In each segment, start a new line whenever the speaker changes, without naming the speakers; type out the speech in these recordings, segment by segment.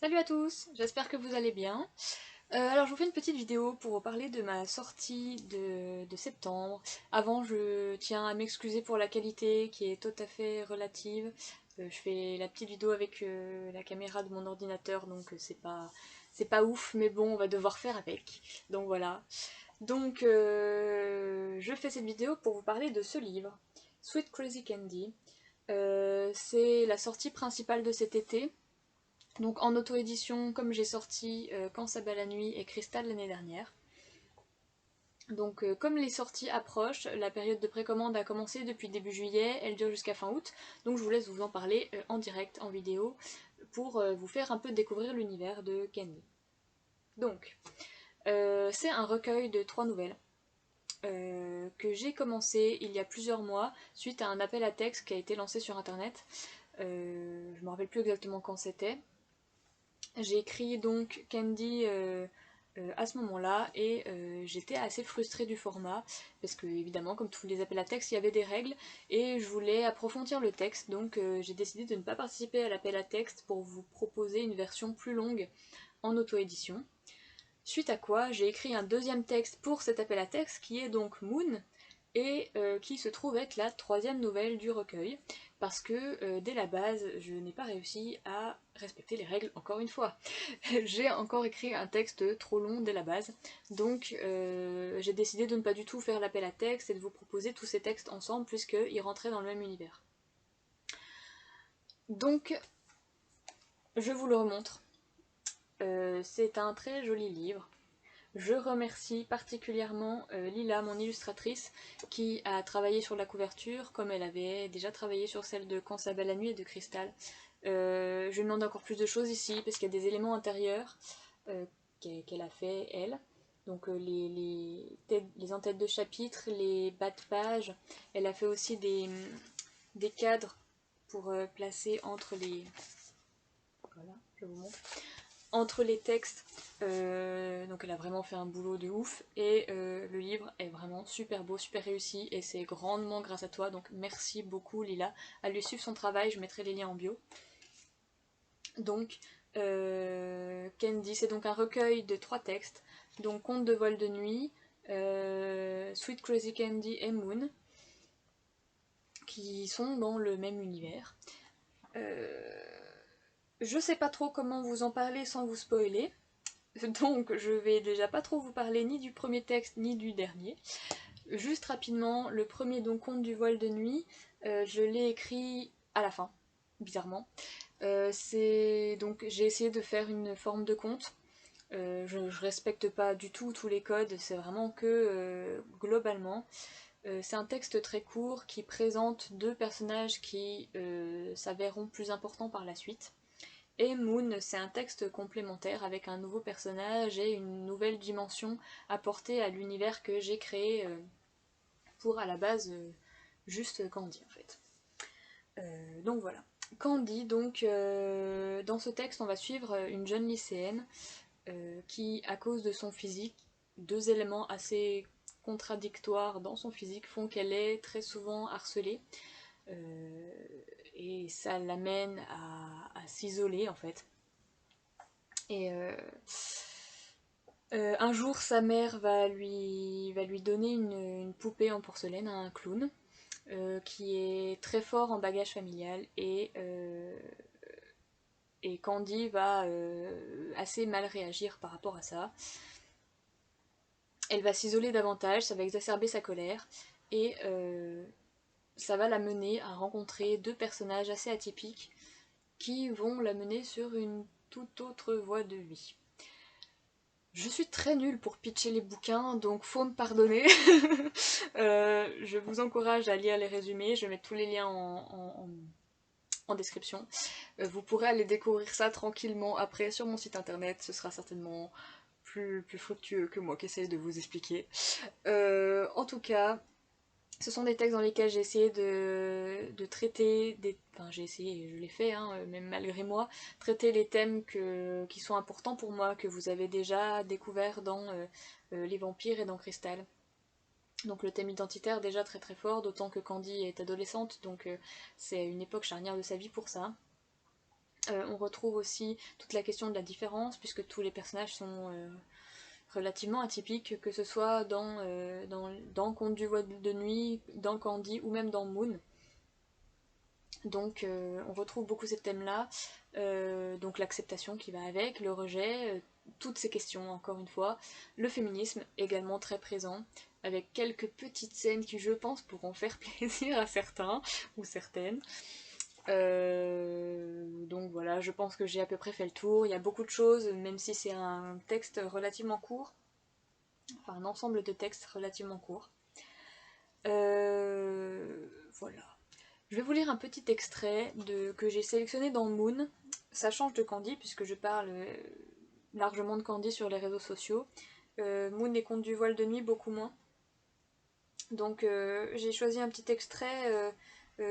Salut à tous, j'espère que vous allez bien. Alors je vous fais une petite vidéo pour vous parler de ma sortie de septembre. Avant je tiens à m'excuser pour la qualité qui est tout à fait relative. Je fais la petite vidéo avec la caméra de mon ordinateur donc c'est pas ouf mais bon on va devoir faire avec. Donc voilà. Donc je fais cette vidéo pour vous parler de ce livre, Sweet Crazy Candy. C'est la sortie principale de cet été. Donc en auto-édition, comme j'ai sorti Quand ça bat la nuit et Cristal l'année dernière. Donc comme les sorties approchent, la période de précommande a commencé depuis début juillet, elle dure jusqu'à fin août. Donc je vous laisse vous en parler en direct, en vidéo, pour vous faire un peu découvrir l'univers de Candy. Donc, c'est un recueil de 3 nouvelles que j'ai commencé il y a plusieurs mois suite à un appel à texte qui a été lancé sur internet. Je me rappelle plus exactement quand c'était. J'ai écrit donc Candy à ce moment-là et j'étais assez frustrée du format parce que évidemment comme tous les appels à texte il y avait des règles et je voulais approfondir le texte donc j'ai décidé de ne pas participer à l'appel à texte pour vous proposer une version plus longue en auto-édition. Suite à quoi j'ai écrit un deuxième texte pour cet appel à texte qui est donc Moon et qui se trouve être la troisième nouvelle du recueil, parce que dès la base, je n'ai pas réussi à respecter les règles encore une fois. J'ai encore écrit un texte trop long dès la base, donc j'ai décidé de ne pas du tout faire l'appel à texte et de vous proposer tous ces textes ensemble, puisqu'ils rentraient dans le même univers. Donc, je vous le remontre. C'est un très joli livre. Je remercie particulièrement Lila, mon illustratrice, qui a travaillé sur la couverture, comme elle avait déjà travaillé sur celle de Quand ça bat la nuit et de Cristal. Je lui demande encore plus de choses ici, parce qu'il y a des éléments intérieurs euh, qu'elle a fait, elle. Donc les en-têtes de chapitre, les bas de page. Elle a fait aussi des cadres pour placer entre les... Voilà, je vous montre entre les textes. Donc elle a vraiment fait un boulot de ouf et le livre est vraiment super beau, super réussi et c'est grandement grâce à toi, donc merci beaucoup Lila. Allez suivre son travail, je mettrai les liens en bio. Donc Candy, c'est donc un recueil de 3 textes, donc Conte de vol de nuit, Sweet Crazy Candy et Moon, qui sont dans le même univers. Je sais pas trop comment vous en parler sans vous spoiler. Donc je vais déjà pas trop vous parler ni du premier texte ni du dernier. Juste rapidement, le premier donc Conte du voile de nuit, je l'ai écrit à la fin, bizarrement. C'est donc j'ai essayé de faire une forme de conte. Je respecte pas du tout tous les codes, c'est vraiment que globalement. C'est un texte très court qui présente 2 personnages qui s'avéreront plus importants par la suite. Et Moon, c'est un texte complémentaire avec un nouveau personnage et une nouvelle dimension apportée à l'univers que j'ai créé pour à la base juste Candy en fait. Donc voilà. Candy, donc dans ce texte on va suivre une jeune lycéenne qui, à cause de son physique, 2 éléments assez contradictoires dans son physique font qu'elle est très souvent harcelée. Euh, et ça l'amène à s'isoler en fait. Et un jour, sa mère va lui donner une poupée en porcelaine, un clown, qui est très fort en bagage familial. Et Candy va assez mal réagir par rapport à ça. Elle va s'isoler davantage, ça va exacerber sa colère. Et ça va la mener à rencontrer 2 personnages assez atypiques qui vont la mener sur une toute autre voie de vie. Je suis très nulle pour pitcher les bouquins, donc faut me pardonner. Je vous encourage à lire les résumés, je vais mettre tous les liens en description. Vous pourrez aller découvrir ça tranquillement après sur mon site internet, ce sera certainement plus fructueux que moi qui essaye de vous expliquer. En tout cas, ce sont des textes dans lesquels j'ai essayé de traiter des... Enfin j'ai essayé, je l'ai fait, hein, même malgré moi, traiter les thèmes qui sont importants pour moi, que vous avez déjà découvert dans Les Vampires et dans Crystal. Donc le thème identitaire déjà très très fort, d'autant que Candy est adolescente, donc c'est une époque charnière de sa vie pour ça. On retrouve aussi toute la question de la différence, puisque tous les personnages sont relativement atypiques, que ce soit dans Conte du voile de nuit, dans Candy ou même dans Moon. Donc on retrouve beaucoup ces thèmes-là, donc l'acceptation qui va avec, le rejet, toutes ces questions encore une fois, le féminisme également très présent, avec quelques petites scènes qui je pense pourront faire plaisir à certains ou certaines. Donc voilà, je pense que j'ai à peu près fait le tour, il y a beaucoup de choses, même si c'est un texte relativement court, enfin un ensemble de textes relativement courts. Voilà. Je vais vous lire un petit extrait que j'ai sélectionné dans Moon. Ça change de Candy puisque je parle largement de Candy sur les réseaux sociaux. Moon et Contes du voile de nuit beaucoup moins. Donc j'ai choisi un petit extrait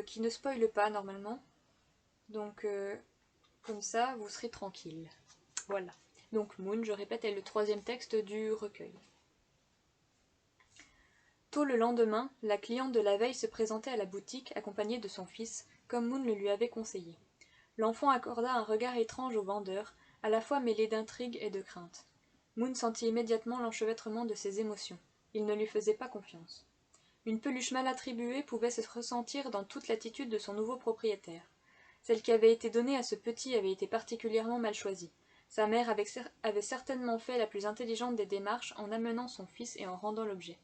qui ne spoile pas normalement. Donc comme ça vous serez tranquille. Voilà. Donc Moon, je répète, est le troisième texte du recueil. Tôt le lendemain, la cliente de la veille se présentait à la boutique accompagnée de son fils, comme Moon le lui avait conseillé. L'enfant accorda un regard étrange au vendeur, à la fois mêlé d'intrigue et de crainte. Moon sentit immédiatement l'enchevêtrement de ses émotions. Il ne lui faisait pas confiance. Une peluche mal attribuée pouvait se ressentir dans toute l'attitude de son nouveau propriétaire. Celle qui avait été donnée à ce petit avait été particulièrement mal choisie. Sa mère avait certainement fait la plus intelligente des démarches en amenant son fils et en rendant l'objet.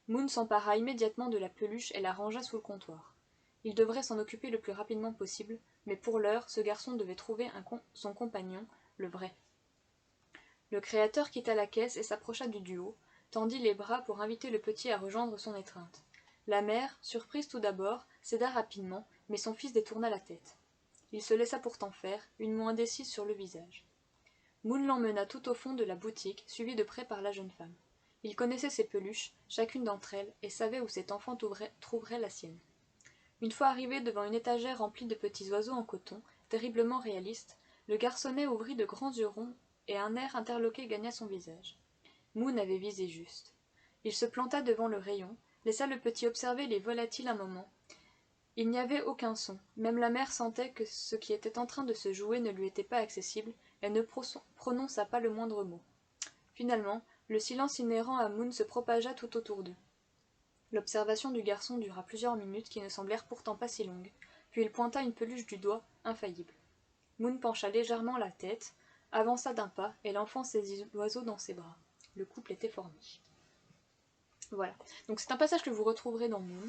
Moon s'empara immédiatement de la peluche et la rangea sous le comptoir. Il devrait s'en occuper le plus rapidement possible, mais pour l'heure, ce garçon devait trouver son compagnon, le vrai. Le créateur quitta la caisse et s'approcha du duo, tendit les bras pour inviter le petit à rejoindre son étreinte. La mère, surprise tout d'abord, céda rapidement, mais son fils détourna la tête. Il se laissa pourtant faire, une moue indécise sur le visage. Moon l'emmena tout au fond de la boutique, suivi de près par la jeune femme. Il connaissait ses peluches, chacune d'entre elles, et savait où cet enfant trouverait la sienne. Une fois arrivé devant une étagère remplie de petits oiseaux en coton, terriblement réalistes, le garçonnet ouvrit de grands yeux ronds et un air interloqué gagna son visage. Moon avait visé juste. Il se planta devant le rayon, laissa le petit observer les volatiles un moment. Il n'y avait aucun son, même la mère sentait que ce qui était en train de se jouer ne lui était pas accessible, elle ne prononça pas le moindre mot. Finalement, le silence inhérent à Moon se propagea tout autour d'eux. L'observation du garçon dura plusieurs minutes qui ne semblèrent pourtant pas si longues, puis il pointa une peluche du doigt, infaillible. Moon pencha légèrement la tête, avança d'un pas, et l'enfant saisit l'oiseau dans ses bras. Le couple était formé. Voilà. Donc c'est un passage que vous retrouverez dans Moon.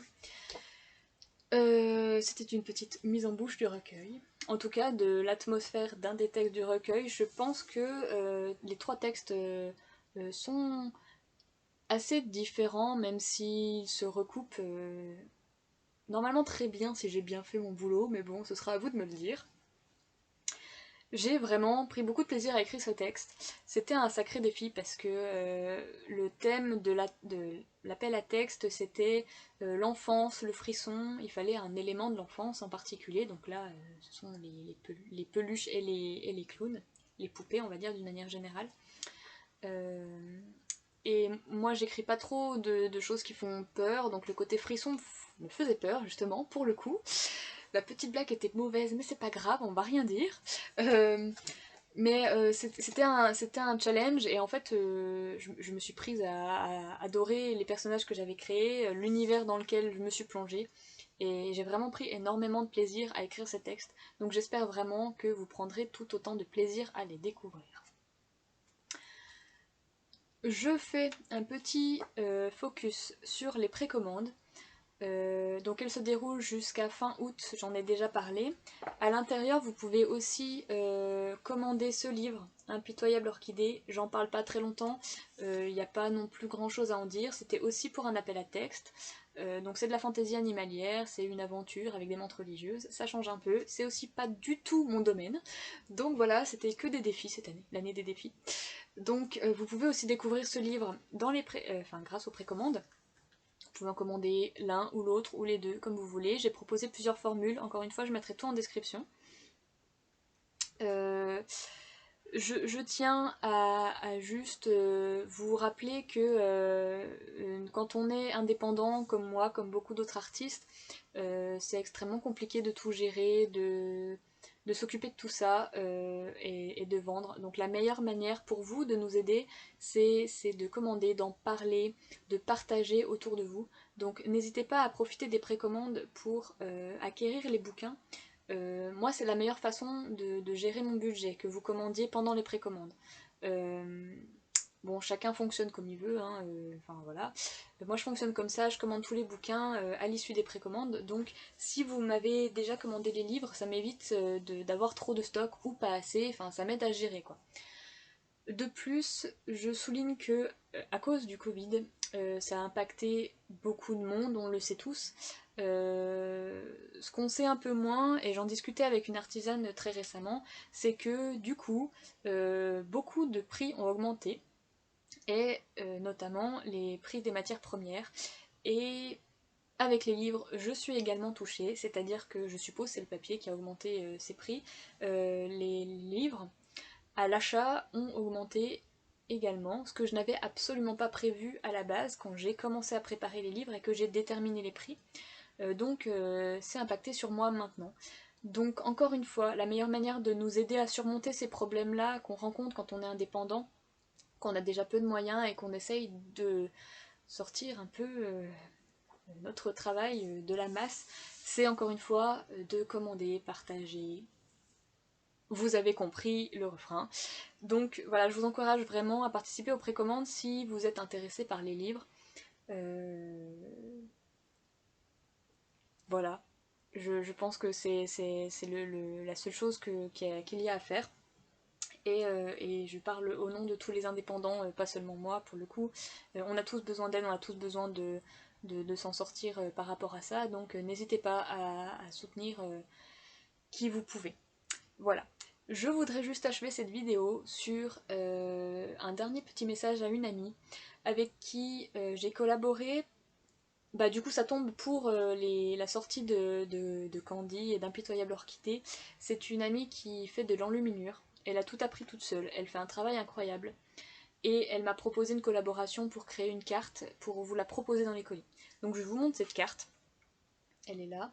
C'était une petite mise en bouche du recueil. En tout cas, de l'atmosphère d'un des textes du recueil, je pense que les trois textes sont assez différents, même s'ils se recoupent normalement très bien si j'ai bien fait mon boulot, mais bon, ce sera à vous de me le dire. J'ai vraiment pris beaucoup de plaisir à écrire ce texte. C'était un sacré défi parce que le thème de l'appel à texte, c'était l'enfance, le frisson. Il fallait un élément de l'enfance en particulier. Donc là, ce sont les peluches et les clowns, les poupées, on va dire d'une manière générale. Et moi, j'écris pas trop de choses qui font peur, donc le côté frisson me faisait peur, justement, pour le coup. La petite blague était mauvaise, mais c'est pas grave, on va rien dire. Mais c'était un challenge, et en fait, je me suis prise à adorer les personnages que j'avais créés, l'univers dans lequel je me suis plongée, et j'ai vraiment pris énormément de plaisir à écrire ces textes, donc j'espère vraiment que vous prendrez tout autant de plaisir à les découvrir. Je fais un petit focus sur les précommandes. Donc elle se déroule jusqu'à fin août, j'en ai déjà parlé. À l'intérieur, vous pouvez aussi commander ce livre, Impitoyable Orchidée. J'en parle pas très longtemps, il n'y a pas non plus grand chose à en dire. C'était aussi pour un appel à texte. Donc c'est de la fantaisie animalière, c'est une aventure avec des mantes religieuses, ça change un peu. C'est aussi pas du tout mon domaine. Donc voilà, c'était que des défis cette année, l'année des défis. Donc vous pouvez aussi découvrir ce livre grâce aux précommandes. Vous pouvez en commander l'un ou l'autre ou les deux comme vous voulez. J'ai proposé plusieurs formules, encore une fois je mettrai tout en description. Je tiens à juste vous rappeler que quand on est indépendant comme moi, comme beaucoup d'autres artistes, c'est extrêmement compliqué de tout gérer, de s'occuper de tout ça et de vendre. Donc la meilleure manière pour vous de nous aider, c'est de commander, d'en parler, de partager autour de vous. Donc n'hésitez pas à profiter des précommandes pour acquérir les bouquins. Moi c'est la meilleure façon de gérer mon budget, que vous commandiez pendant les précommandes. Bon, chacun fonctionne comme il veut, hein, enfin voilà. Moi je fonctionne comme ça, je commande tous les bouquins à l'issue des précommandes, donc si vous m'avez déjà commandé les livres, ça m'évite d'avoir trop de stock ou pas assez, enfin ça m'aide à gérer quoi. De plus, je souligne que à cause du Covid, ça a impacté beaucoup de monde, on le sait tous. Ce qu'on sait un peu moins, et j'en discutais avec une artisane très récemment, c'est que du coup, beaucoup de prix ont augmenté et notamment les prix des matières premières. Et avec les livres, je suis également touchée, c'est-à-dire que je suppose c'est le papier qui a augmenté ses prix. Les livres à l'achat ont augmenté également, ce que je n'avais absolument pas prévu à la base quand j'ai commencé à préparer les livres et que j'ai déterminé les prix. Donc c'est impacté sur moi maintenant. Donc encore une fois, la meilleure manière de nous aider à surmonter ces problèmes-là qu'on rencontre quand on est indépendant, qu'on a déjà peu de moyens et qu'on essaye de sortir un peu notre travail de la masse, c'est encore une fois de commander, partager. Vous avez compris le refrain. Donc voilà, je vous encourage vraiment à participer aux précommandes si vous êtes intéressé par les livres. Voilà, je pense que c'est la seule chose qu'il y a à faire. Et je parle au nom de tous les indépendants, pas seulement moi pour le coup. On a tous besoin d'aide, on a tous besoin de s'en sortir par rapport à ça, donc n'hésitez pas à soutenir qui vous pouvez. Voilà. Je voudrais juste achever cette vidéo sur un dernier petit message à une amie avec qui j'ai collaboré. Bah du coup ça tombe pour la sortie de Candy et d'Impitoyable Orchidée. C'est une amie qui fait de l'enluminure. Elle a tout appris toute seule, elle fait un travail incroyable. Et elle m'a proposé une collaboration pour créer une carte, pour vous la proposer dans les colis. Donc je vous montre cette carte. Elle est là.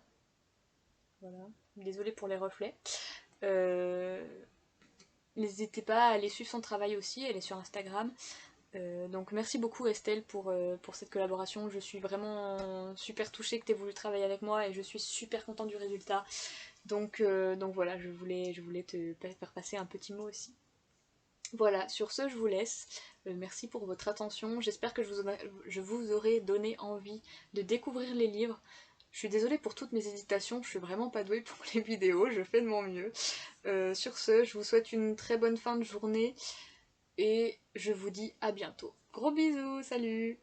Voilà. Désolée pour les reflets. N'hésitez pas à aller suivre son travail aussi, elle est sur Instagram. Donc merci beaucoup Estelle pour cette collaboration, je suis vraiment super touchée que tu aies voulu travailler avec moi et je suis super contente du résultat. Donc voilà, je voulais te faire passer un petit mot aussi. Voilà, sur ce je vous laisse. Merci pour votre attention, j'espère que je vous aurai donné envie de découvrir les livres. Je suis désolée pour toutes mes hésitations, je suis vraiment pas douée pour les vidéos, je fais de mon mieux. Sur ce, je vous souhaite une très bonne fin de journée et je vous dis à bientôt. Gros bisous, salut!